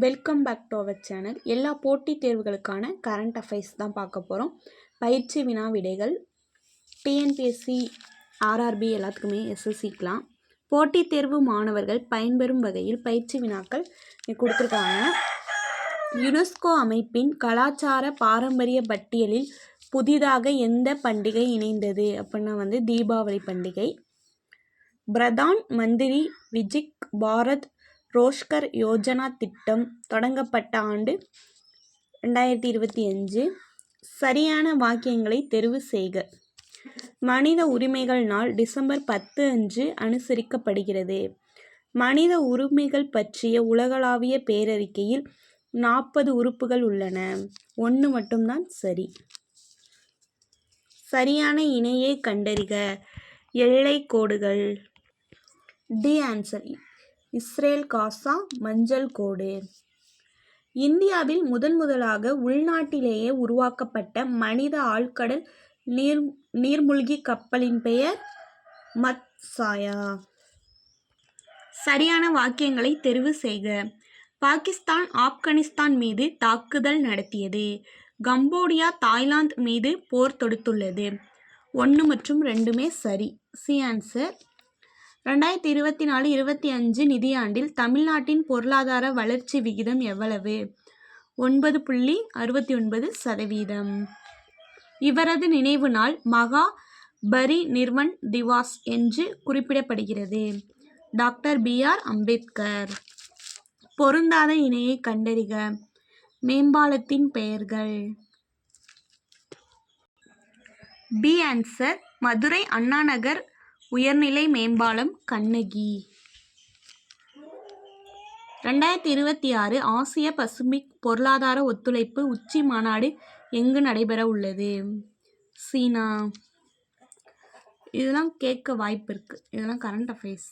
Welcome back to our channel. எல்லா போட்டித் தேர்வுகளுக்கான கரண்ட் அஃபேர்ஸ் தான் பார்க்க போகிறோம். பயிற்சி வினா விடைகள் டிஎன்பிஎஸ்சி, ஆர்ஆர்பி எல்லாத்துக்குமே எஸ்எஸ்சிக்கலாம் போட்டித் தேர்வு மாணவர்கள் பயன்பெறும் வகையில் பயிற்சி வினாக்கள் கொடுத்துருக்காங்க. யுனெஸ்கோ அமைப்பின் கலாச்சார பாரம்பரிய பட்டியலில் புதிதாக எந்த பண்டிகை இணைந்தது அப்படின்னா தீபாவளி பண்டிகை. பிரதான் மந்திரி விஜிக் பாரத் ரோஷ்கர் யோஜனா திட்டம் தொடங்கப்பட்ட ஆண்டு 2025. சரியான வாக்கியங்களை தெரிவு செய்க. மனித உரிமைகள் நாள் டிசம்பர் 10 அன்று அனுசரிக்கப்படுகிறது. மனித உரிமைகள் பற்றிய உலகளாவிய பேரறிக்கையில் 40 உறுப்புகள் உள்ளன. 1 மட்டும்தான் சரி. சரியான இணையை கண்டறிக. எல்லை கோடுகள். டி ஆன்சர் இஸ்ரேல் காசா மஞ்சள் கோடு. இந்தியாவில் முதலாக உள்நாட்டிலேயே உருவாக்கப்பட்ட மனித ஆழ்கடல் நீர்மூழ்கி கப்பலின் பெயர் மத்சாயா. சரியான வாக்கியங்களை தெரிவு செய்க. பாகிஸ்தான் ஆப்கானிஸ்தான் மீது தாக்குதல் நடத்தியது. கம்போடியா தாய்லாந்து மீது போர் தொடுத்துள்ளது. 1 மற்றும் 2மே சரி. C answer. 2024-25 நிதியாண்டில் தமிழ்நாட்டின் பொருளாதார வளர்ச்சி விகிதம் எவ்வளவு? 9.69%. இவரது நினைவு நாள் மகா பரிநிர்வன் திவாஸ் என்று குறிப்பிடப்படுகிறது. Doctor BR Ambedkar. பொருந்தாத இணையை கண்டறிக. மேம்பாலத்தின் பெயர்கள். பி ஆன்சர் மதுரை அண்ணாநகர் உயர்நிலை மேம்பாலம் கண்ணகி. 2026 ஆசிய பசிபிக் பொருளாதார ஒத்துழைப்பு உச்சி மாநாடு எங்கு நடைபெற உள்ளது? சீனா. இதெல்லாம் கேட்க வாய்ப்பு இருக்கு. இதெல்லாம் கரண்ட் அஃபேர்ஸ்.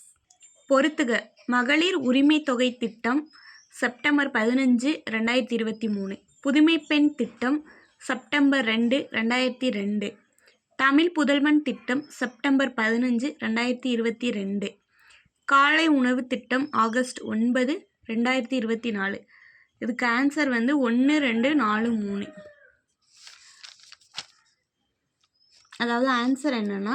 பொறுத்துக. மகளிர் உரிமை தொகை திட்டம் செப்டம்பர் 15, 2023. புதுமை பெண் திட்டம் செப்டம்பர் 2, 2002. தமிழ் புதல்வன் திட்டம் செப்டம்பர் 15, 2022. காலை உணவு திட்டம் ஆகஸ்ட் 9, 2024. இதுக்கு ஆன்சர் 1, 2, 4, 3. அதாவது ஆன்சர் என்னன்னா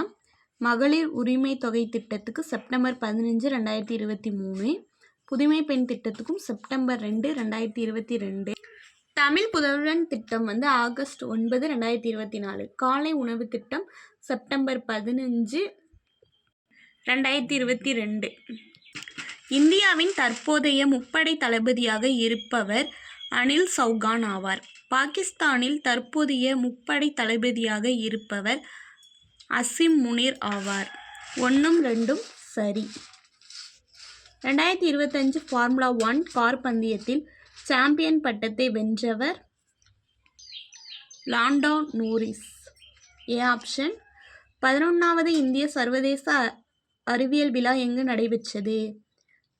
மகளிர் உரிமை தொகை திட்டத்துக்கு செப்டம்பர் 15, 2023. புதுமை பெண் திட்டத்துக்கும் செப்டம்பர் 2, 2022. தமிழ் புதல்வன் திட்டம் ஆகஸ்ட் 9, 2024. காலை உணவு திட்டம் செப்டம்பர் 15, 2022. இந்தியாவின் தற்போதைய முப்படை தளபதியாக இருப்பவர் அனில் சௌகான் ஆவார். பாகிஸ்தானில் தற்போதைய முப்படை தளபதியாக இருப்பவர் அசிம் முனீர் ஆவார். 1ம் 2ம் சரி. 2025 ஃபார்முலா 1 கார் பந்தயத்தில் சாம்பியன் பட்டத்தை வென்றவர் லாண்டோ நோரிஸ். A option. 11வது இந்திய சர்வதேச அறிவியல் விழா எங்கு நடைபெற்றது?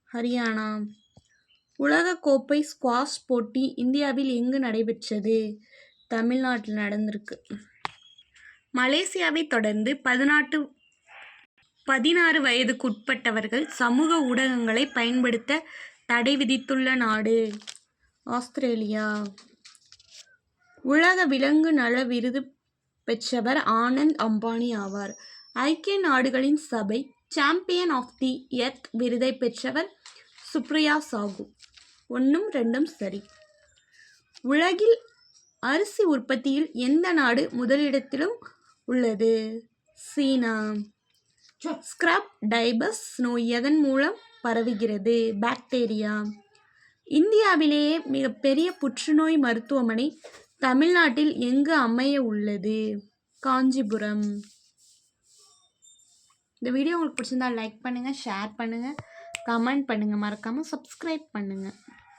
ஹரியானா. உலகக்கோப்பை ஸ்குவாஷ் போட்டி இந்தியாவில் எங்கு நடைபெற்றது? தமிழ்நாட்டில் நடந்திருக்கு. மலேசியாவை தொடர்ந்து 16 வயதுக்குட்பட்டவர்கள் சமூக ஊடகங்களை பயன்படுத்த தடை விதித்துள்ள நாடு? ஆஸ்திரேலியா. உலக விலங்கு நல விருது பெற்றவர் ஆனந்த் அம்பானி ஆவார். ஐக்கிய நாடுகளின் சபை சாம்பியன் ஆஃப் தி எர்த் விருதை பெற்றவர் சுப்ரியா சாகு. 1ம் 2ம் சரி. உலகில் அரிசி உற்பத்தியில் எந்த நாடு முதலிடத்திலும் உள்ளது? சீனா. ஸ்கிரப் டைபஸ் நோய் எதன் மூலம் பரவுகிறது? பாக்டீரியா. இந்தியாவிலேயே மிகப்பெரிய புற்றுநோய் மருத்துவமனை தமிழ்நாட்டில் எங்கு அமைய உள்ளது? காஞ்சிபுரம். இந்த வீடியோ உங்களுக்கு பிடிச்சிருந்தா லைக் பண்ணுங்கள், ஷேர் பண்ணுங்கள், கமெண்ட் பண்ணுங்கள், மறக்காமல் சப்ஸ்கிரைப் பண்ணுங்கள்.